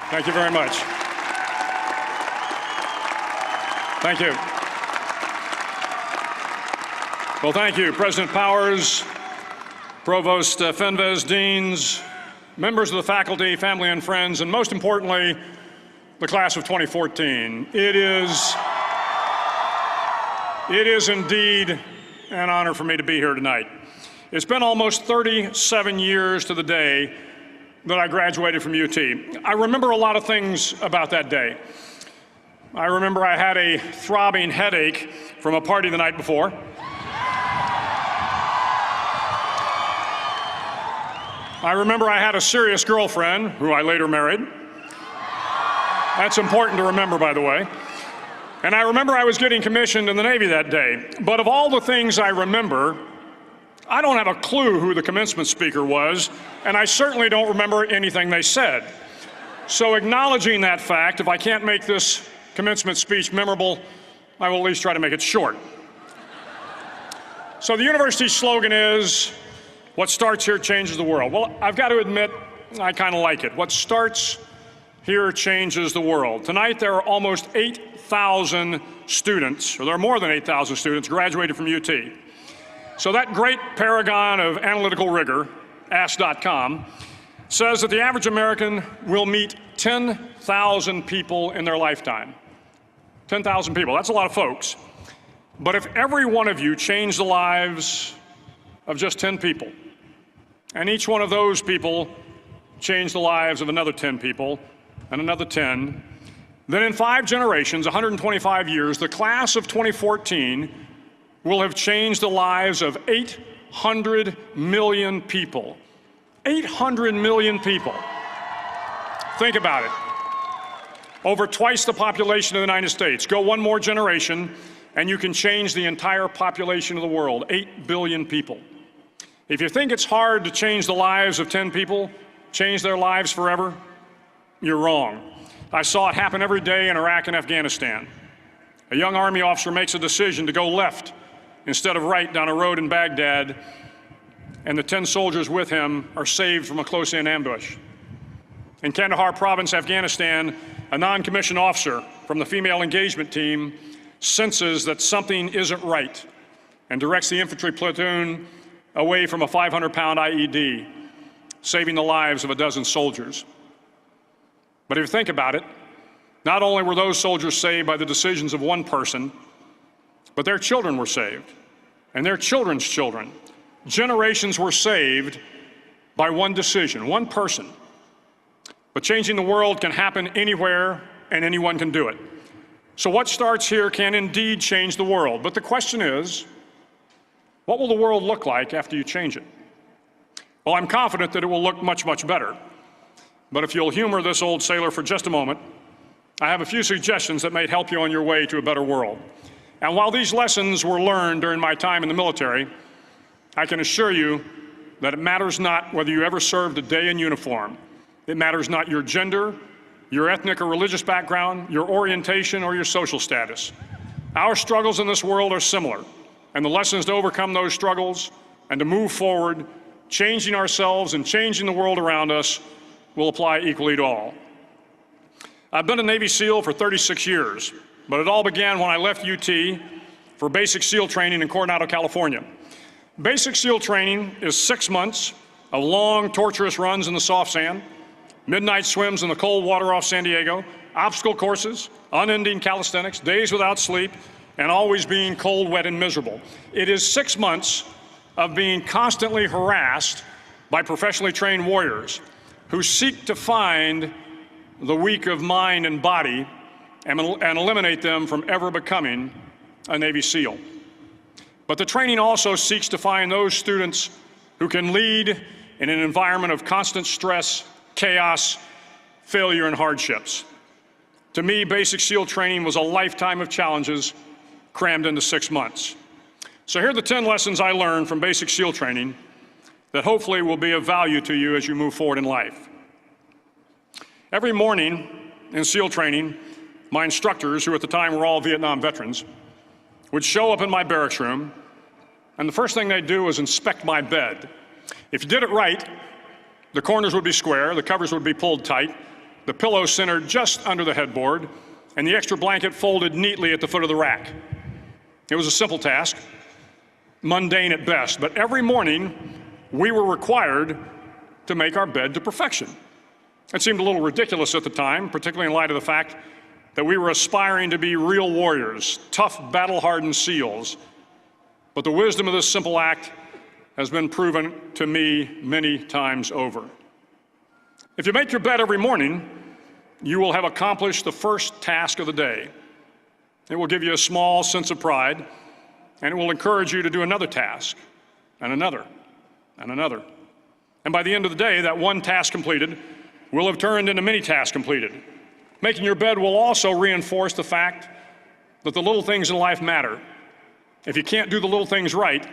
Thank you very much. Thank you. Well, thank you, President Powers, Provost Fenves, deans, members of the faculty, family and friends, and most importantly, the class of 2014. It is indeed an honor for me to be here tonight. It's been almost 37 years to the day that I graduated from UT. I remember a lot of things about that day. I remember I had a throbbing headache from a party the night before. I remember I had a serious girlfriend, who I later married. That's important to remember, by the way. And I remember I was getting commissioned in the Navy that day. But of all the things I remember, I don't have a clue who the commencement speaker was, and I certainly don't remember anything they said. So acknowledging that fact, if I can't make this commencement speech memorable, I will at least try to make it short. So the university's slogan is, "What starts here changes the world." Well, I've got to admit, I kind of like it. What starts here changes the world. Tonight, there are almost 8,000 students, or there are more than 8,000 students graduated from UT. So that great paragon of analytical rigor, Ask.com, says that the average American will meet 10,000 people in their lifetime. 10,000 people, that's a lot of folks. But if every one of you changed the lives of just 10 people, and each one of those people changed the lives of another 10 people, and another 10, then in 5 generations, 125 years, the class of 2014 will have changed the lives of 800 million people. 800 million people. Think about it. Over twice the population of the United States. Go one more generation, and you can change the entire population of the world, 8 billion people. If you think it's hard to change the lives of 10 people, change their lives forever, you're wrong. I saw it happen every day in Iraq and Afghanistan. A young Army officer makes a decision to go left instead of right down a road in Baghdad, and the 10 soldiers with him are saved from a close-in ambush. In Kandahar province, Afghanistan, a non-commissioned officer from the female engagement team senses that something isn't right and directs the infantry platoon away from a 500-pound IED, saving the lives of a dozen soldiers. But if you think about it, not only were those soldiers saved by the decisions of one person, but their children were saved, and their children's children. Generations were saved by one decision, one person. But changing the world can happen anywhere, and anyone can do it. So what starts here can indeed change the world. But the question is, what will the world look like after you change it? Well, I'm confident that it will look much, much better. But if you'll humor this old sailor for just a moment, I have a few suggestions that may help you on your way to a better world. And while these lessons were learned during my time in the military, I can assure you that it matters not whether you ever served a day in uniform. It matters not your gender, your ethnic or religious background, your orientation, or your social status. Our struggles in this world are similar, and the lessons to overcome those struggles and to move forward, changing ourselves and changing the world around us, will apply equally to all. I've been a Navy SEAL for 36 years, but it all began when I left UT for basic SEAL training in Coronado, California. Basic SEAL training is 6 months of long, torturous runs in the soft sand, midnight swims in the cold water off San Diego, obstacle courses, unending calisthenics, days without sleep, and always being cold, wet, and miserable. It is 6 months of being constantly harassed by professionally trained warriors who seek to find the weak of mind and body and eliminate them from ever becoming a Navy SEAL. But the training also seeks to find those students who can lead in an environment of constant stress, chaos, failure, and hardships. To me, basic SEAL training was a lifetime of challenges crammed into 6 months. So here are the 10 lessons I learned from basic SEAL training that hopefully will be of value to you as you move forward in life. Every morning in SEAL training, my instructors, who at the time were all Vietnam veterans, would show up in my barracks room, and the first thing they'd do was inspect my bed. If you did it right, the corners would be square, the covers would be pulled tight, the pillow centered just under the headboard, and the extra blanket folded neatly at the foot of the rack. It was a simple task, mundane at best, but every morning we were required to make our bed to perfection. It seemed a little ridiculous at the time, particularly in light of the fact that we were aspiring to be real warriors, tough, battle-hardened SEALs. But the wisdom of this simple act has been proven to me many times over. If you make your bed every morning, you will have accomplished the first task of the day. It will give you a small sense of pride, and it will encourage you to do another task, and another, and another. And by the end of the day, that one task completed will have turned into many tasks completed. Making your bed will also reinforce the fact that the little things in life matter. If you can't do the little things right,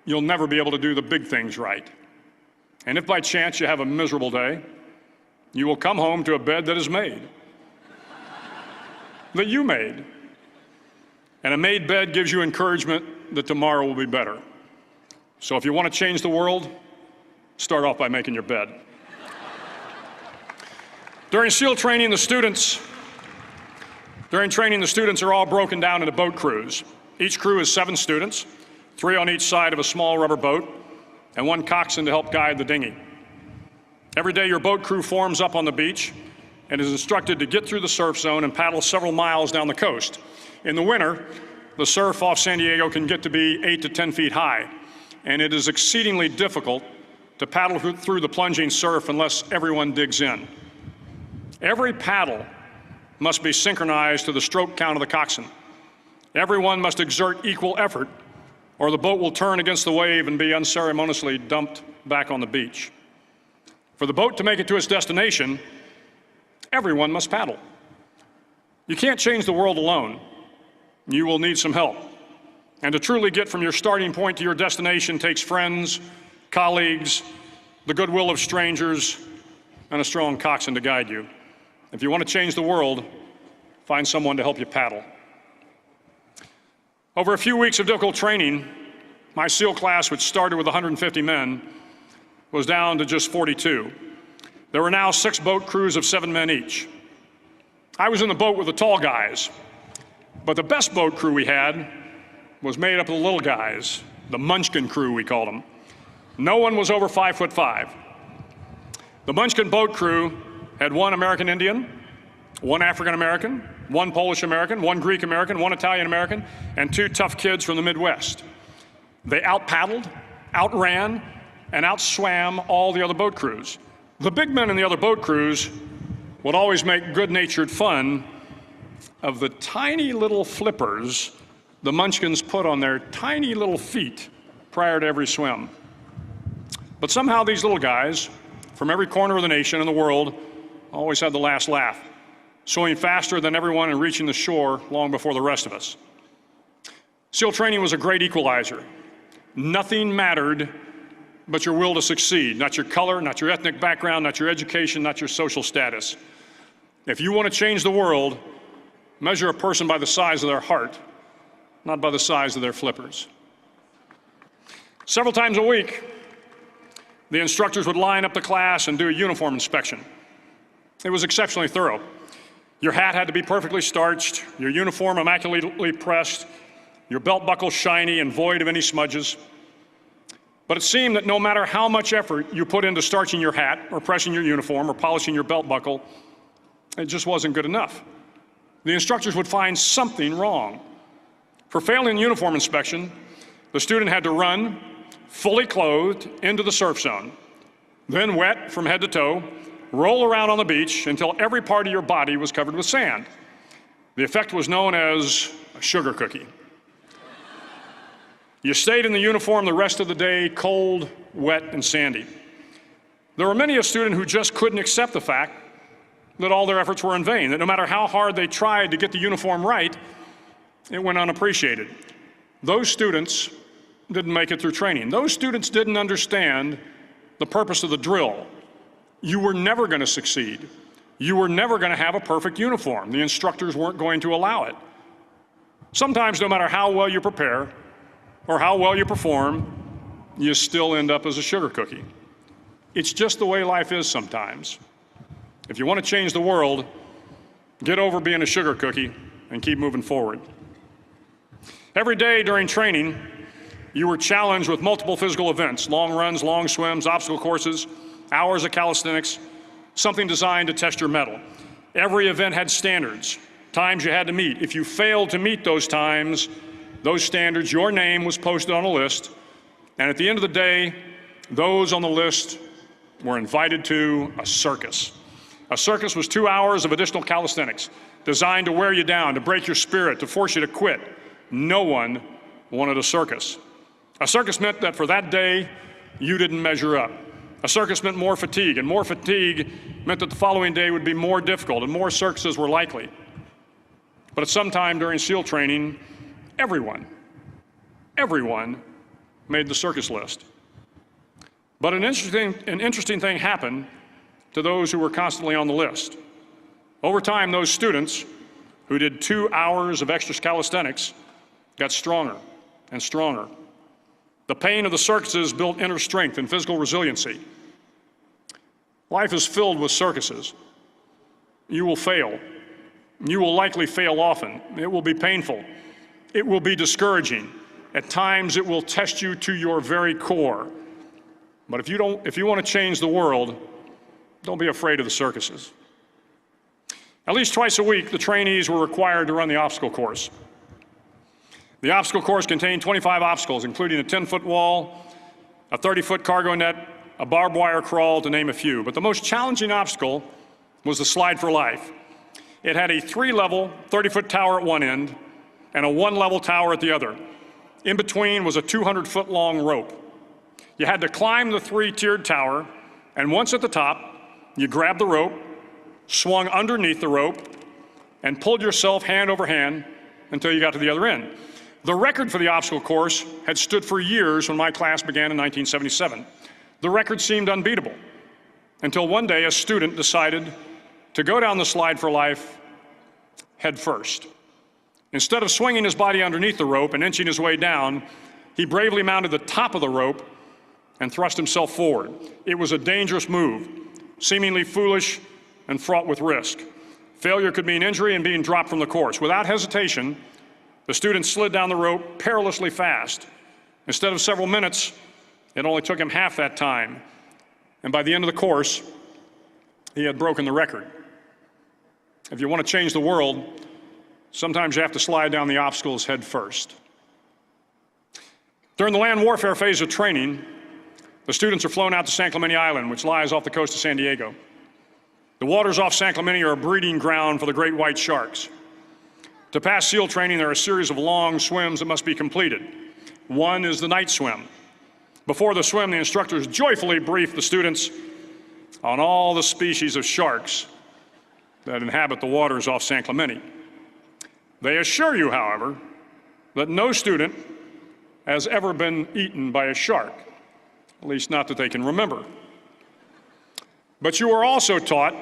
you'll never be able to do the big things right. And if by chance you have a miserable day, you will come home to a bed that is made, that you made. And a made bed gives you encouragement that tomorrow will be better. So if you want to change the world, start off by making your bed. During SEAL training, the students are all broken down into boat crews. Each crew is 7 students, 3 on each side of a small rubber boat, and 1 coxswain to help guide the dinghy. Every day, your boat crew forms up on the beach and is instructed to get through the surf zone and paddle several miles down the coast. In the winter, the surf off San Diego can get to be 8 to 10 feet high, and it is exceedingly difficult to paddle through the plunging surf unless everyone digs in. Every paddle must be synchronized to the stroke count of the coxswain. Everyone must exert equal effort, or the boat will turn against the wave and be unceremoniously dumped back on the beach. For the boat to make it to its destination, everyone must paddle. You can't change the world alone. You will need some help. And to truly get from your starting point to your destination takes friends, colleagues, the goodwill of strangers, and a strong coxswain to guide you. If you want to change the world, find someone to help you paddle. Over a few weeks of difficult training, my SEAL class, which started with 150 men, was down to just 42. There were now 6 boat crews of 7 men each. I was in the boat with the tall guys, but the best boat crew we had was made up of the little guys, the Munchkin crew, we called them. No one was over 5'5". The Munchkin boat crew had 1 American Indian, 1 African American, 1 Polish American, 1 Greek American, 1 Italian American, and 2 tough kids from the Midwest. They out-paddled, outran, and outswam all the other boat crews. The big men in the other boat crews would always make good-natured fun of the tiny little flippers the Munchkins put on their tiny little feet prior to every swim. But somehow these little guys from every corner of the nation and the world always had the last laugh, swimming faster than everyone and reaching the shore long before the rest of us. SEAL training was a great equalizer. Nothing mattered but your will to succeed, not your color, not your ethnic background, not your education, not your social status. If you want to change the world, measure a person by the size of their heart, not by the size of their flippers. Several times a week, the instructors would line up the class and do a uniform inspection. It was exceptionally thorough. Your hat had to be perfectly starched, your uniform immaculately pressed, your belt buckle shiny and void of any smudges. But it seemed that no matter how much effort you put into starching your hat or pressing your uniform or polishing your belt buckle, it just wasn't good enough. The instructors would find something wrong. For failing the uniform inspection, the student had to run, fully clothed, into the surf zone, then wet from head to toe, roll around on the beach until every part of your body was covered with sand. The effect was known as a sugar cookie. You stayed in the uniform the rest of the day, cold, wet, and sandy. There were many a student who just couldn't accept the fact that all their efforts were in vain, that no matter how hard they tried to get the uniform right, it went unappreciated. Those students didn't make it through training. Those students didn't understand the purpose of the drill. You were never going to succeed. You were never going to have a perfect uniform. The instructors weren't going to allow it. Sometimes, no matter how well you prepare or how well you perform, you still end up as a sugar cookie. It's just the way life is sometimes. If you want to change the world, get over being a sugar cookie and keep moving forward. Every day during training, you were challenged with multiple physical events: long runs, long swims, obstacle courses, hours of calisthenics, something designed to test your mettle. Every event had standards, times you had to meet. If you failed to meet those times, those standards, your name was posted on a list, and at the end of the day, those on the list were invited to a circus. A circus was 2 hours of additional calisthenics, designed to wear you down, to break your spirit, to force you to quit. No one wanted a circus. A circus meant that for that day, you didn't measure up. A circus meant more fatigue, and more fatigue meant that the following day would be more difficult, and more circuses were likely. But at some time during SEAL training, everyone made the circus list. But an interesting thing happened to those who were constantly on the list. Over time, those students who did 2 hours of extra calisthenics got stronger and stronger. The pain of the circuses built inner strength and physical resiliency. Life is filled with circuses. You will fail. You will likely fail often. It will be painful. It will be discouraging. At times, it will test you to your very core. But if you want to change the world, don't be afraid of the circuses. At least twice a week, the trainees were required to run the obstacle course. The obstacle course contained 25 obstacles, including a 10-foot wall, a 30-foot cargo net, a barbed wire crawl, to name a few. But the most challenging obstacle was the slide for life. It had a 3-level, 30-foot tower at one end and a 1-level tower at the other. In between was a 200-foot-long rope. You had to climb the 3-tiered tower, and once at the top, you grabbed the rope, swung underneath the rope, and pulled yourself hand over hand until you got to the other end. The record for the obstacle course had stood for years when my class began in 1977. The record seemed unbeatable until one day a student decided to go down the slide for life head first. Instead of swinging his body underneath the rope and inching his way down, he bravely mounted the top of the rope and thrust himself forward. It was a dangerous move, seemingly foolish and fraught with risk. Failure could mean injury and being dropped from the course. Without hesitation, the student slid down the rope perilously fast. Instead of several minutes, it only took him half that time. And by the end of the course, he had broken the record. If you want to change the world, sometimes you have to slide down the obstacles head first. During the land warfare phase of training, the students are flown out to San Clemente Island, which lies off the coast of San Diego. The waters off San Clemente are a breeding ground for the great white sharks. To pass SEAL training, there are a series of long swims that must be completed. One is the night swim. Before the swim, the instructors joyfully brief the students on all the species of sharks that inhabit the waters off San Clemente. They assure you, however, that no student has ever been eaten by a shark, at least not that they can remember. But you are also taught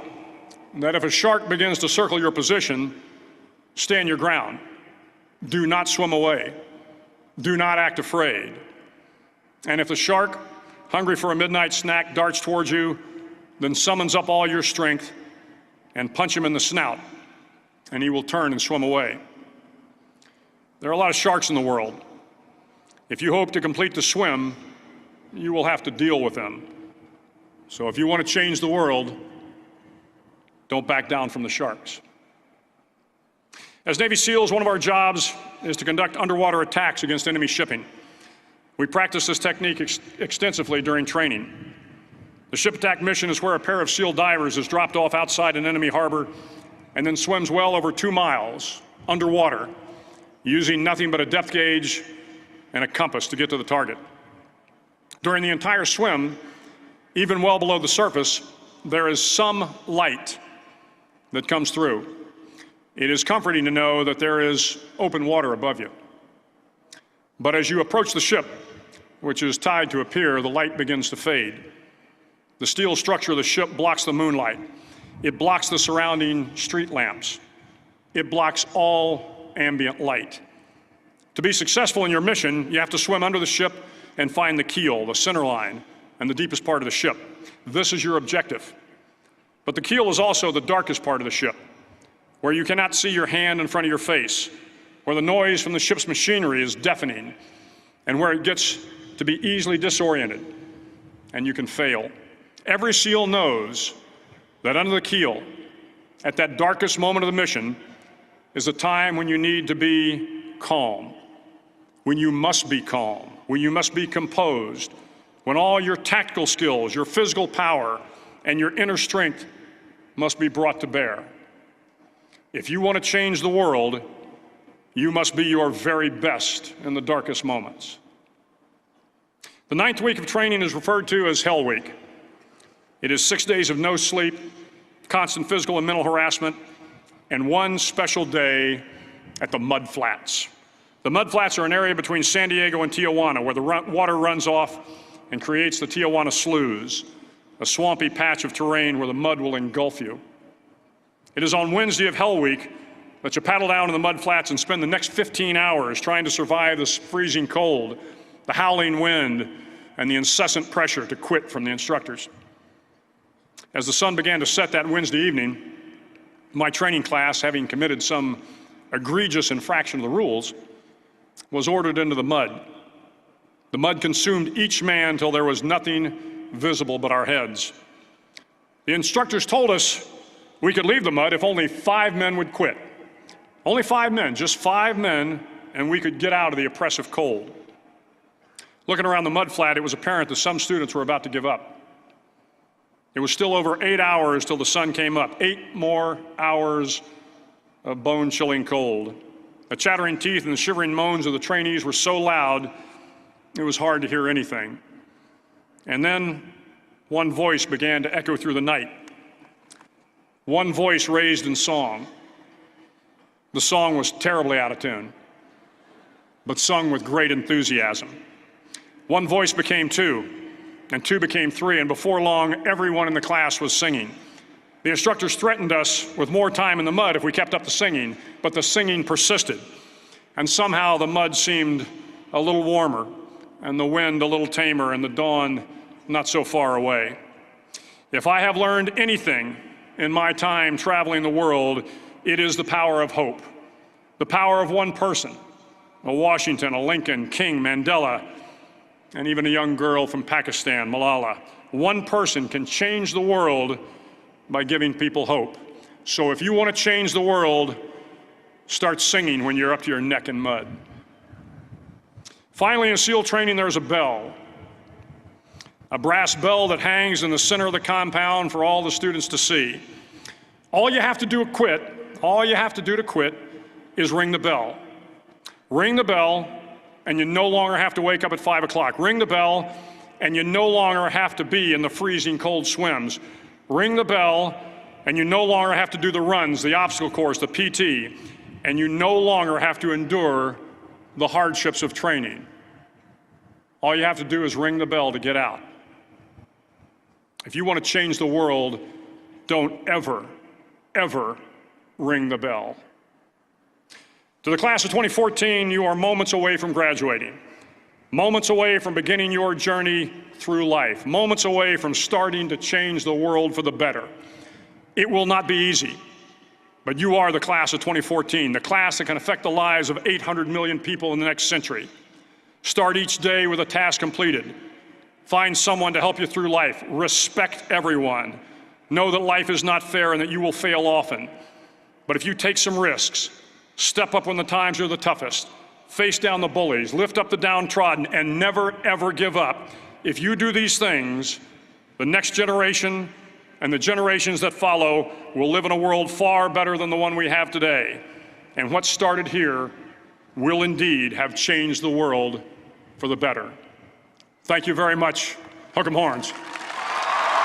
that if a shark begins to circle your position, stand your ground. Do not swim away. Do not act afraid. And if the shark, hungry for a midnight snack, darts towards you, then summons up all your strength and punch him in the snout, and he will turn and swim away. There are a lot of sharks in the world. If you hope to complete the swim, you will have to deal with them. So if you want to change the world, don't back down from the sharks. As Navy SEALs, one of our jobs is to conduct underwater attacks against enemy shipping. We practice this technique extensively during training. The ship attack mission is where a pair of SEAL divers is dropped off outside an enemy harbor and then swims well over 2 miles underwater, using nothing but a depth gauge and a compass to get to the target. During the entire swim, even well below the surface, there is some light that comes through. It is comforting to know that there is open water above you. But as you approach the ship, which is tied to a pier, the light begins to fade. The steel structure of the ship blocks the moonlight. It blocks the surrounding street lamps. It blocks all ambient light. To be successful in your mission, you have to swim under the ship and find the keel, the center line, and the deepest part of the ship. This is your objective. But the keel is also the darkest part of the ship, where you cannot see your hand in front of your face, where the noise from the ship's machinery is deafening, and where it gets to be easily disoriented, and you can fail. Every SEAL knows that under the keel, at that darkest moment of the mission, is a time when you need to be calm, when you must be calm, when you must be composed, when all your tactical skills, your physical power, and your inner strength must be brought to bear. If you want to change the world, you must be your very best in the darkest moments. The 9th week of training is referred to as Hell Week. It is 6 days of no sleep, constant physical and mental harassment, and one special day at the Mud Flats. The Mud Flats are an area between San Diego and Tijuana where the water runs off and creates the Tijuana Sloughs, a swampy patch of terrain where the mud will engulf you. It is on Wednesday of Hell Week that you paddle down to the Mud Flats and spend the next 15 hours trying to survive this freezing cold, the howling wind, and the incessant pressure to quit from the instructors. As the sun began to set that Wednesday evening, my training class, having committed some egregious infraction of the rules, was ordered into the mud. The mud consumed each man till there was nothing visible but our heads. The instructors told us we could leave the mud if only 5 men would quit. Only 5 men, just 5 men, and we could get out of the oppressive cold. Looking around the mud flat, it was apparent that some students were about to give up. It was still over 8 hours till the sun came up. 8 more hours of bone-chilling cold. The chattering teeth and the shivering moans of the trainees were so loud, it was hard to hear anything. And then one voice began to echo through the night. One voice raised in song. The song was terribly out of tune, but sung with great enthusiasm. One voice became 2, and 2 became 3, and before long, everyone in the class was singing. The instructors threatened us with more time in the mud if we kept up the singing, but the singing persisted. And somehow the mud seemed a little warmer, and the wind a little tamer, and the dawn not so far away. If I have learned anything in my time traveling the world, it is the power of hope. The power of one person, a Washington, a Lincoln, King, Mandela, and even a young girl from Pakistan, Malala. One person can change the world by giving people hope. So if you want to change the world, start singing when you're up to your neck in mud. Finally, in SEAL training, there's a bell. A brass bell that hangs in the center of the compound for all the students to see. All you have to do to quit is ring the bell. Ring the bell, and you no longer have to wake up at 5 o'clock. Ring the bell, and you no longer have to be in the freezing cold swims. Ring the bell, and you no longer have to do the runs, the obstacle course, the PT, and you no longer have to endure the hardships of training. All you have to do is ring the bell to get out. If you want to change the world, don't ever, ever ring the bell. To the class of 2014, you are moments away from graduating, moments away from beginning your journey through life, moments away from starting to change the world for the better. It will not be easy, but you are the class of 2014, the class that can affect the lives of 800 million people in the next century. Start each day with a task completed. Find someone to help you through life. Respect everyone. Know that life is not fair and that you will fail often. But if you take some risks, step up when the times are the toughest, face down the bullies, lift up the downtrodden, and never, ever give up. If you do these things, the next generation and the generations that follow will live in a world far better than the one we have today. And what started here will indeed have changed the world for the better. Thank you very much. Hook 'em horns.